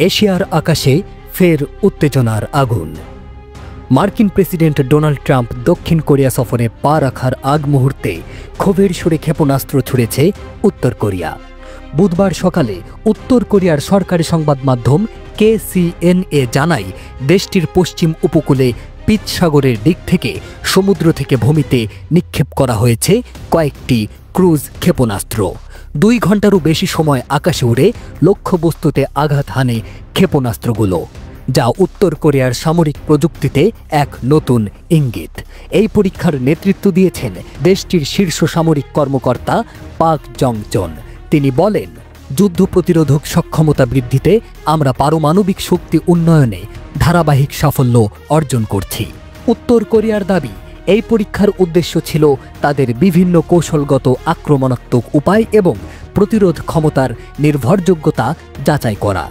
এশিয়ার আকাশে ফের উত্তেজনার আগুন। মার্কিন প্রেসিডেন্ট ডোনাল্ড ট্রাম্প দক্ষিণ কোরিয়া সফরে পা রাখার আগ মুহূর্তে ক্ষোভের সুরে ক্ষেপণাস্ত্র ছুড়েছে উত্তর কোরিয়া। বুধবার সকালে উত্তর কোরিয়ার সরকারি সংবাদ মাধ্যম KCNA জানায়, দেশটির পশ্চিম উপকূলে পিচ সাগরের দিক থেকে সমুদ্র থেকে ভূমিতে নিক্ষেপ করা হয়েছে কয়েকটি ক্রুজ ক্ষেপণাস্ত্র। 2 ঘন্টারও বেশি সময় আকাশে উড়ে লক্ষ্যবস্তুতে আঘাত হানে ক্ষেপণাস্ত্রগুলো, যা উত্তর কোরিয়ার সামরিক প্রযুক্তিতে এক নতুন ইঙ্গিত। এই পরীক্ষার নেতৃত্ব দিয়েছেন দেশটির শীর্ষ সামরিক কর্মকর্তা পাক জং-চন। তিনি বলেন, যুদ্ধ প্রতিরোধক সক্ষমতা বৃদ্ধিতে আমরা পারমাণবিক শক্তি উন্নয়নে ধারাবাহিক সাফল্য অর্জন করছি। উত্তর কোরিয়ার দাবি, এই পরীক্ষার উদ্দেশ্য ছিল তাদের বিভিন্ন কৌশলগত আক্রমণাত্মক উপায় এবং প্রতিরোধ ক্ষমতার নির্ভরযোগ্যতা যাচাই করা।